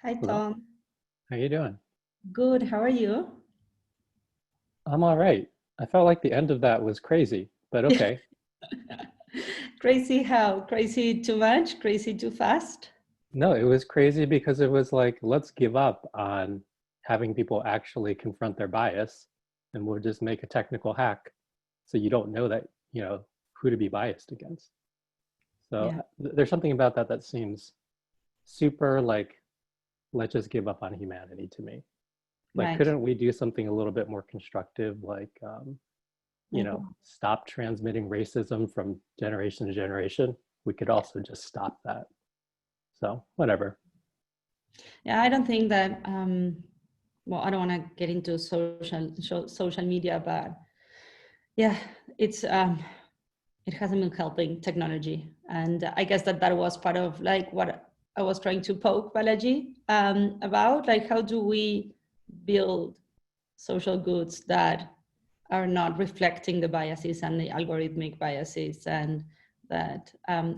Hi, Hello, Tom. how you doing? Good. How are you? I'm all right. I felt like the end of that was crazy, but okay. Crazy how? Crazy too much? Crazy too fast? No, it was crazy because it was like, let's give up on having people actually confront their bias and we'll just make a technical hack so you don't know that, who to be biased against. So Yeah, there's something about that that seems super like, let's just give up on humanity to me. Like, right. couldn't we do something a little bit more constructive, like, Like, what? stop transmitting racism from generation to generation? We could Yeah. also just stop that. So, whatever. Yeah, I don't think that, well, I don't want to get into social media, but yeah, it hasn't been helping technology. And I guess that was part of like what I was trying to poke Balaji about, like, how do we build social goods that are not reflecting the biases and the algorithmic biases and that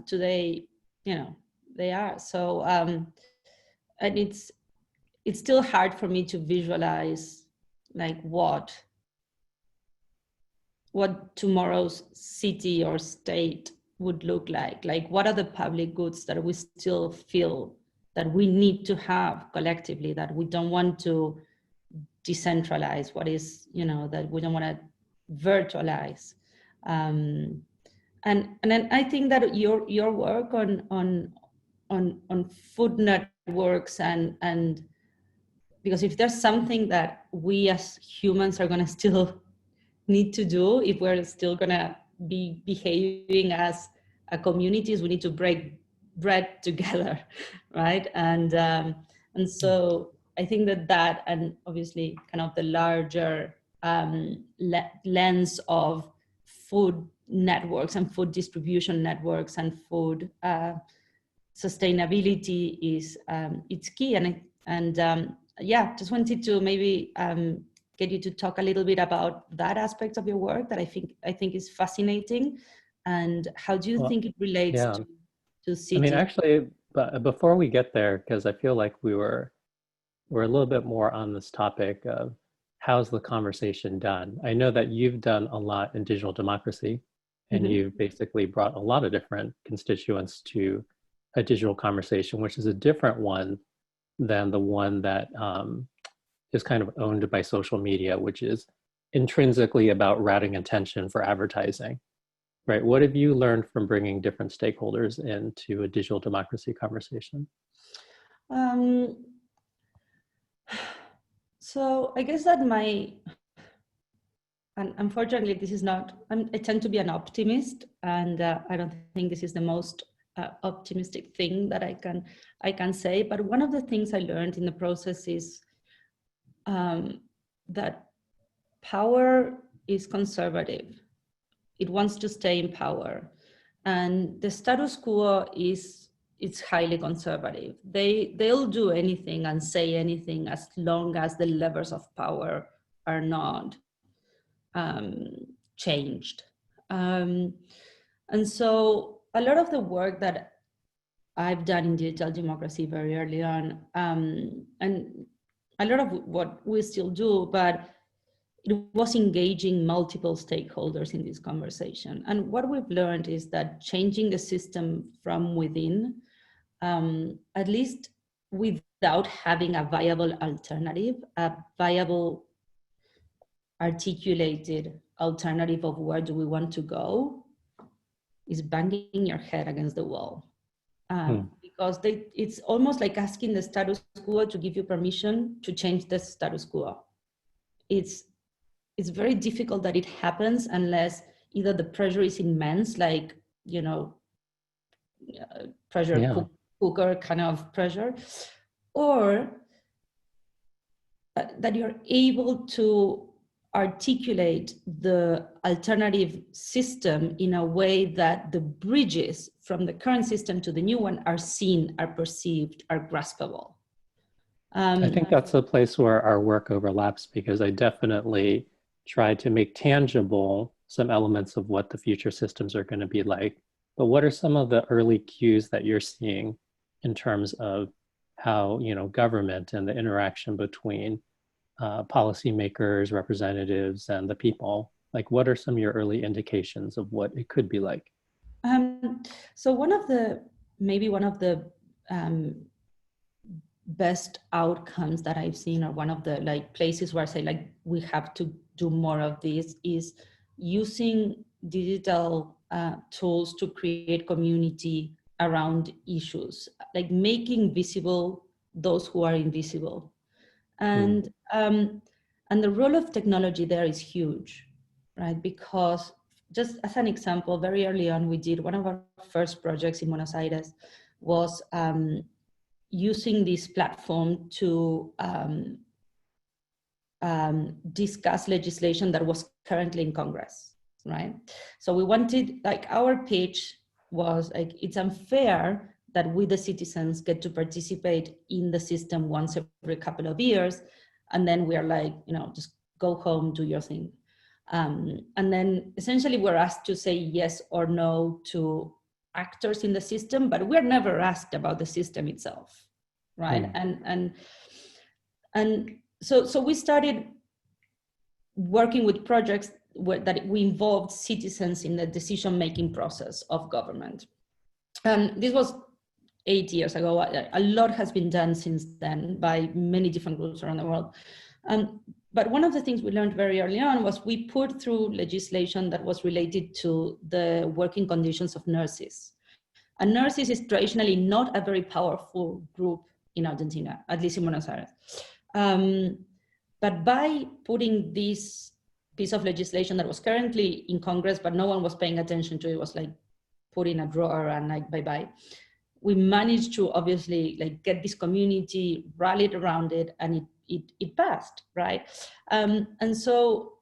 today, you know, they are. So, and it's still hard for me to visualize like what tomorrow's city or state would look like what are the public goods that we still feel that we need to have collectively, that we don't want to decentralize, what is, that we don't want to virtualize. um, and then I think that your work on food networks and because if there's something that we as humans are going to still need to do, if we're still going to be behaving as a communities, we need to break bread together, right? And so I think that and obviously kind of the larger lens of food networks and food distribution networks and food sustainability is it's key. And yeah, just wanted to maybe get you to talk a little bit about that aspect of your work that I think is fascinating. And how do you Well, think it relates yeah. to I mean, cities? actually, but before we get there, because I feel like we're a little bit more on this topic of how's the conversation done. I know that you've done a lot in digital democracy, and Mm-hmm. you've basically brought a lot of different constituents to a digital conversation, which is a different one than the one that is kind of owned by social media, which is intrinsically about routing attention for advertising, right? What have you learned from bringing different stakeholders into a digital democracy conversation? Um, so I guess that and unfortunately, this is not, I tend to be an optimist, and I don't think this is the most optimistic thing that I can say. But one of the things I learned in the process is that power is conservative. It wants to stay in power, and the status quo is it's highly conservative. They'll do anything and say anything as long as the levers of power are not changed. Um, and so a lot of the work that I've done in digital democracy very early on, and a lot of what we still do, but it was engaging multiple stakeholders in this conversation. And what we've learned is that changing the system from within, at least without having a viable alternative, a viable articulated alternative of where do we want to go, is banging your head against the wall. Hmm. Because it's almost like asking the status quo to give you permission to change the status quo. It's it's very difficult that it happens unless either the pressure is immense, like, pressure Yeah. cooker kind of pressure, or that you're able to articulate the alternative system in a way that the bridges from the current system to the new one are seen, are perceived, are graspable. I think that's a place where our work overlaps because I definitely try to make tangible some elements of what the future systems are going to be like. But what are some of the early cues that you're seeing in terms of how, government and the interaction between policymakers, representatives, and the people? Like, what are some of your early indications of what it could be like? So one of the best outcomes that I've seen, or one of the like places where I say like we have to do more of this, is using digital tools to create community around issues, like making visible those who are invisible. And the role of technology there is huge, right? Because just as an example, very early on, we did one of our first projects in Buenos Aires was using this platform to discuss legislation that was currently in Congress, right? So we wanted, like, our pitch was like, it's unfair that we, the citizens, get to participate in the system once every couple of years, and then we're like, just go home, do your thing. And then essentially we're asked to say yes or no to actors in the system, but we're never asked about the system itself, right? And so we started working with projects that we involved citizens in the decision-making process of government. And this was 8 years ago. A lot has been done since then by many different groups around the world. But one of the things we learned very early on was we put through legislation that was related to the working conditions of nurses. And nurses is traditionally not a very powerful group in Argentina, at least in Buenos Aires. But by putting this piece of legislation that was currently in Congress, but no one was paying attention to, it was like put in a drawer and like bye-bye. We managed to obviously like get this community rallied around it, and it passed, right? And so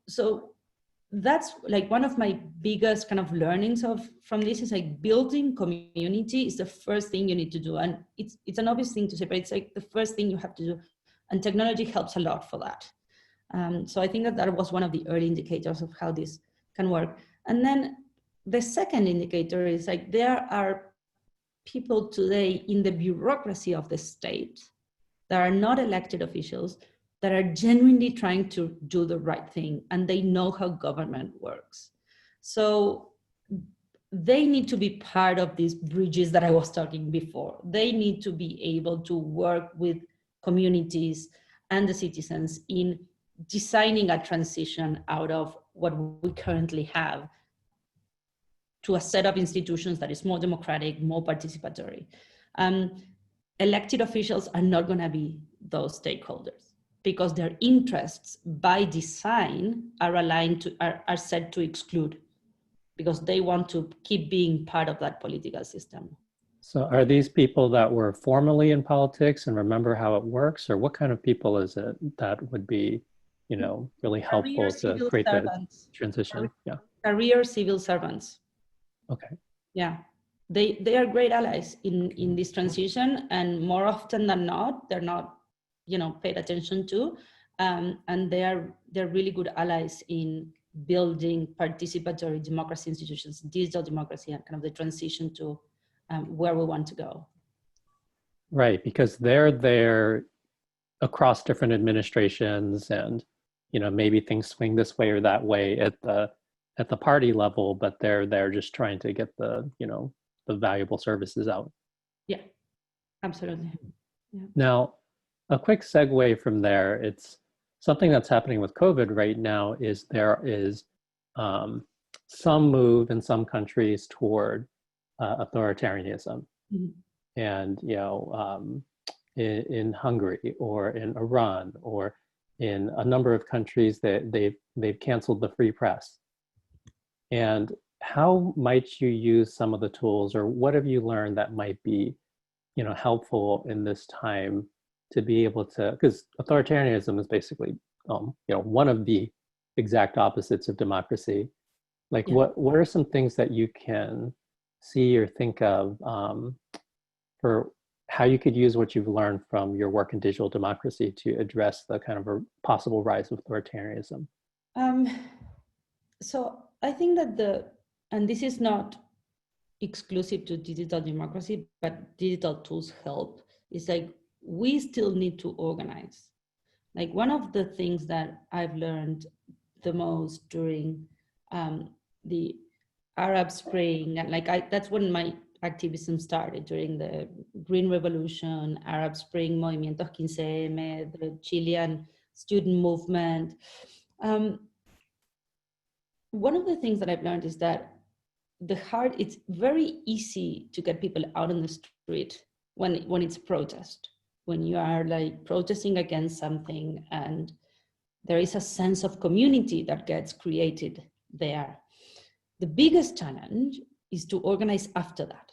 that's like one of my biggest kind of learnings from this is like building community is the first thing you need to do. And it's an obvious thing to say, but it's like the first thing you have to do. And technology helps a lot for that. So I think that was one of the early indicators of how this can work. And then the second indicator is like there are people today in the bureaucracy of the state that are not elected officials that are genuinely trying to do the right thing, and they know how government works. So they need to be part of these bridges that I was talking before. They need to be able to work with communities and the citizens in designing a transition out of what we currently have to a set of institutions that is more democratic, more participatory. Elected officials are not going to be those stakeholders because their interests by design are aligned to, are set to exclude, because they want to keep being part of that political system. So are these people that were formerly in politics and remember how it works, or what kind of people is it that would be, really helpful to create the transition? Yeah. Career civil servants. Okay. Yeah. They are great allies in this transition, and more often than not, they're not, paid attention to. And they're really good allies in building participatory democracy institutions, digital democracy, and kind of the transition to where we want to go. Right, because they're there across different administrations, and maybe things swing this way or that way at the party level, but they're just trying to get the the valuable services out. Yeah, absolutely. Yeah. Now, a quick segue from there, it's something that's happening with COVID right now is there is some move in some countries toward authoritarianism. Mm-hmm. And, in Hungary or in Iran or in a number of countries that they've canceled the free press. And how might you use some of the tools, or what have you learned that might be, helpful in this time to be able to, because authoritarianism is basically, one of the exact opposites of democracy. Like, yeah. What are some things that you can see or think of for how you could use what you've learned from your work in digital democracy to address the kind of a possible rise of authoritarianism? So I think that and this is not exclusive to digital democracy, but digital tools help. It's like we still need to organize. Like one of the things that I've learned the most during the Arab Spring, and that's when my activism started, during the Green Revolution, Arab Spring, Movimientos 15M, the Chilean student movement. One of the things that I've learned is that it's very easy to get people out on the street when it's protest, when you are like protesting against something, and there is a sense of community that gets created there. The biggest challenge is to organize after that.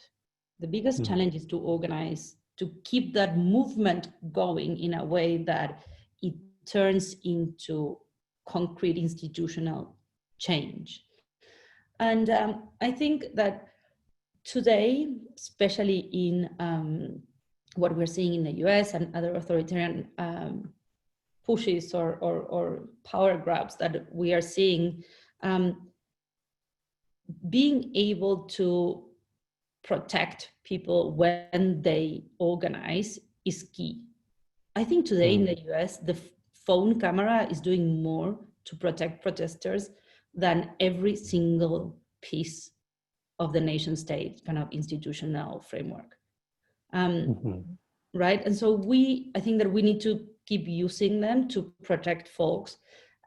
The biggest challenge is to organize, to keep that movement going in a way that it turns into concrete institutional change. And I think that today, especially in what we're seeing in the US and other authoritarian pushes or power grabs that we are seeing, being able to protect people when they organize is key. I think today in the US, the phone camera is doing more to protect protesters than every single piece of the nation state kind of institutional framework. Right? And so I think that we need to keep using them to protect folks.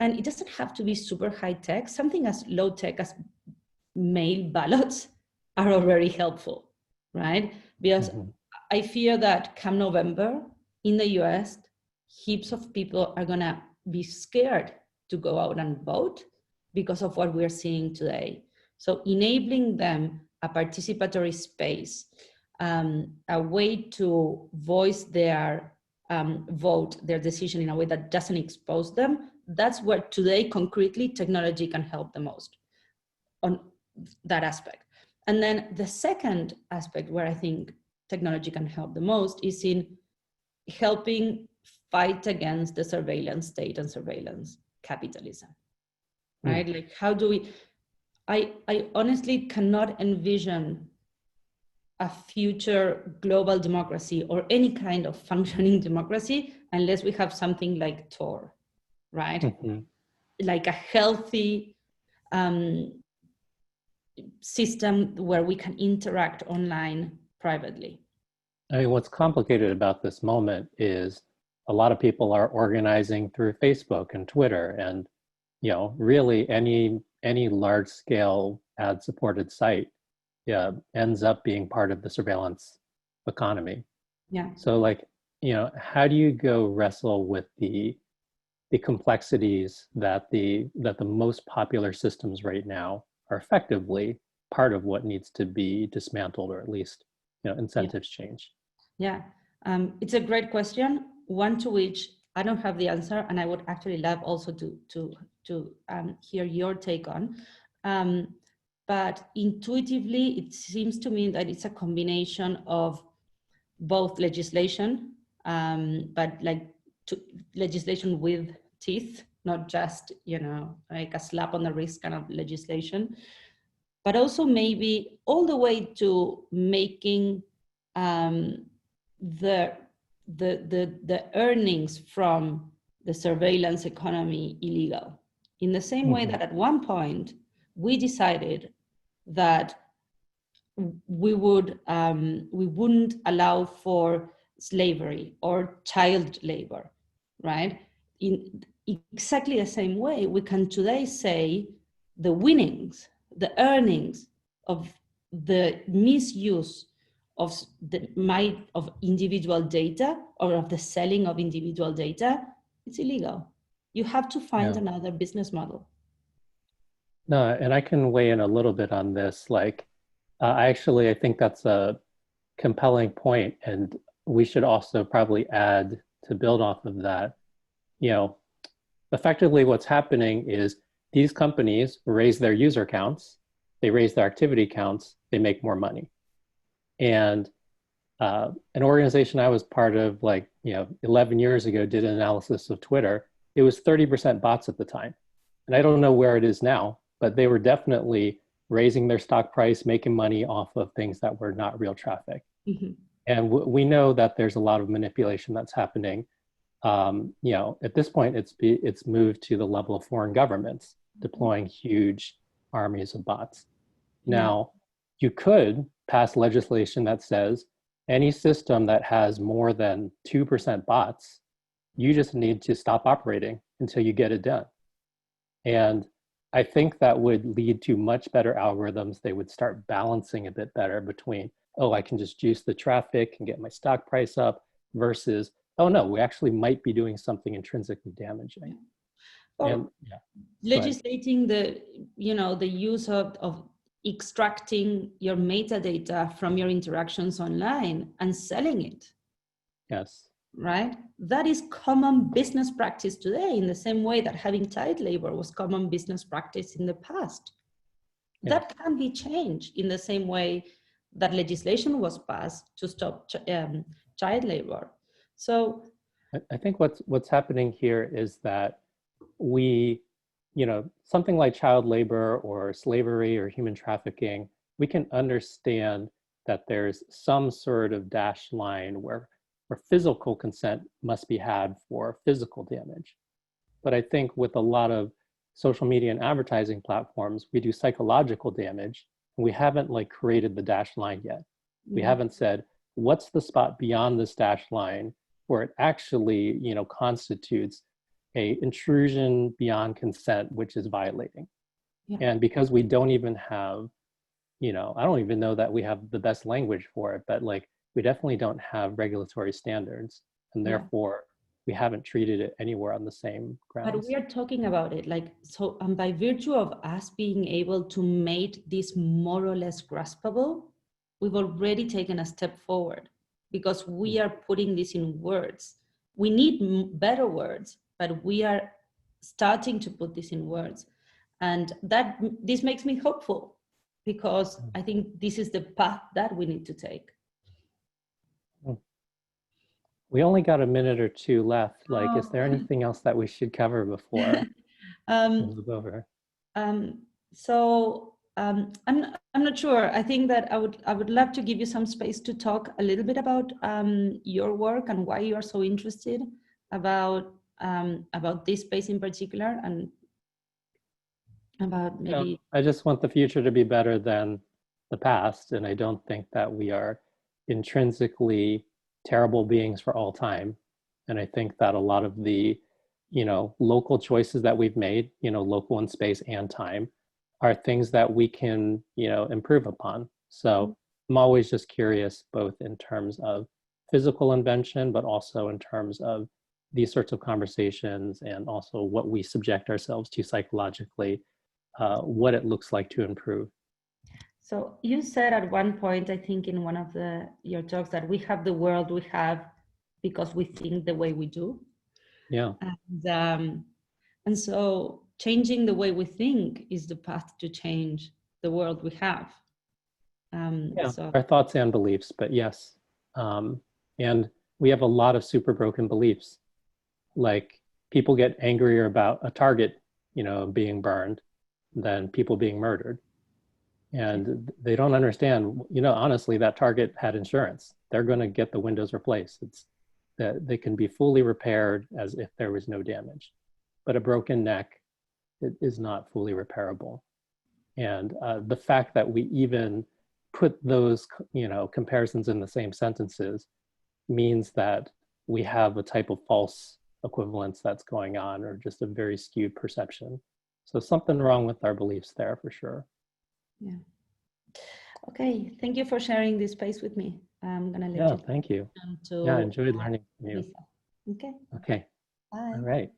And it doesn't have to be super high tech. Something as low tech as mail ballots are already helpful, right? Because I fear that come November in the US, heaps of people are gonna be scared to go out and vote because of what we're seeing today. So enabling them a participatory space, a way to voice their vote, their decision in a way that doesn't expose them, that's where today concretely technology can help the most on that aspect. And then the second aspect where I think technology can help the most is in helping fight against the surveillance state and surveillance capitalism, right? Like how do we, I honestly cannot envision a future global democracy or any kind of functioning democracy unless we have something like Tor, right? Like a healthy system where we can interact online privately. I mean, what's complicated about this moment is a lot of people are organizing through Facebook and Twitter, and really any large scale ad supported site ends up being part of the surveillance economy. Yeah. So how do you go wrestle with the complexities that the most popular systems right now are effectively part of what needs to be dismantled, or at least incentives change? Yeah, it's a great question, one to which I don't have the answer, and I would actually love also to hear your take on. But intuitively, it seems to me that it's a combination of both legislation, but legislation with teeth, not just like a slap on the wrist kind of legislation, but also maybe all the way to making the earnings from the surveillance economy illegal. In the same way that at one point we decided that we wouldn't allow for slavery or child labor, right? In exactly the same way, we can today say the winnings, the earnings of the misuse of individual data or of the selling of individual data, it's illegal. You have to find another business model. No, and I can weigh in a little bit on this. I think that's a compelling point, and we should also probably add, to build off of that, effectively what's happening is these companies raise their user counts, they raise their activity counts, they make more money. And an organization I was part of 11 years ago did an analysis of Twitter. It was 30% bots at the time. And I don't know where it is now, but they were definitely raising their stock price, making money off of things that were not real traffic. And we know that there's a lot of manipulation that's happening. You know, at this point, it's moved to the level of foreign governments deploying huge armies of bots. Now, you could pass legislation that says any system that has more than 2% bots, you just need to stop operating until you get it done. And I think that would lead to much better algorithms. They would start balancing a bit better between, oh, I can just juice the traffic and get my stock price up versus, oh no, we actually might be doing something intrinsically damaging. And legislating the, you know, the use of extracting your metadata from your interactions online and selling it. Yes. Right? That is common business practice today, in the same way that having child labor was common business practice in the past. Yeah. That can be changed in the same way that legislation was passed to stop child labor. So I think what's happening here is that we, you know, something like child labor or slavery or human trafficking, we can understand that there's some sort of dash line where physical consent must be had for physical damage. But I think with a lot of social media and advertising platforms, we do psychological damage, and we haven't like created the dash line yet. We haven't said, what's the spot beyond this dash line where it actually, you know, constitutes a intrusion beyond consent, which is violating. Yeah. And because we don't even have, you know, I don't even know that we have the best language for it, but like, we definitely don't have regulatory standards, and therefore we haven't treated it anywhere on the same grounds. But we are talking about it like, so, and by virtue of us being able to make this more or less graspable, we've already taken a step forward, because we are putting this in words. We need better words, but we are starting to put this in words. And this makes me hopeful, because I think this is the path that we need to take. We only got a minute or two left. Like, is there anything else that we should cover before we move over? I'm not sure. I think that I would love to give you some space to talk a little bit about your work and why you are so interested about this space in particular, and about maybe. Yeah, I just want the future to be better than the past, and I don't think that we are intrinsically terrible beings for all time. And I think that a lot of the, you know, local choices that we've made, you know, local in space and time, are things that we can, you know, improve upon. So I'm always just curious, both in terms of physical invention, but also in terms of these sorts of conversations, and also what we subject ourselves to psychologically, what it looks like to improve. So you said at one point, I think in one of your talks, that we have the world we have because we think the way we do. Yeah. And so changing the way we think is the path to change the world we have. So our thoughts and beliefs, but yes. And we have a lot of super broken beliefs. Like, people get angrier about a target, you know, being burned than people being murdered. And they don't understand, you know, honestly, that target had insurance. They're going to get the windows replaced. It's that they can be fully repaired as if there was no damage. But a broken neck, it is not fully repairable. And the fact that we even put those, you know, comparisons in the same sentences means that we have a type of false equivalence that's going on, or just a very skewed perception. So something wrong with our beliefs there, for sure. Yeah. Okay. Thank you for sharing this space with me. I'm gonna let you. Thank you. Yeah, I enjoyed learning from you. Lisa. Okay. Okay. Bye. All right.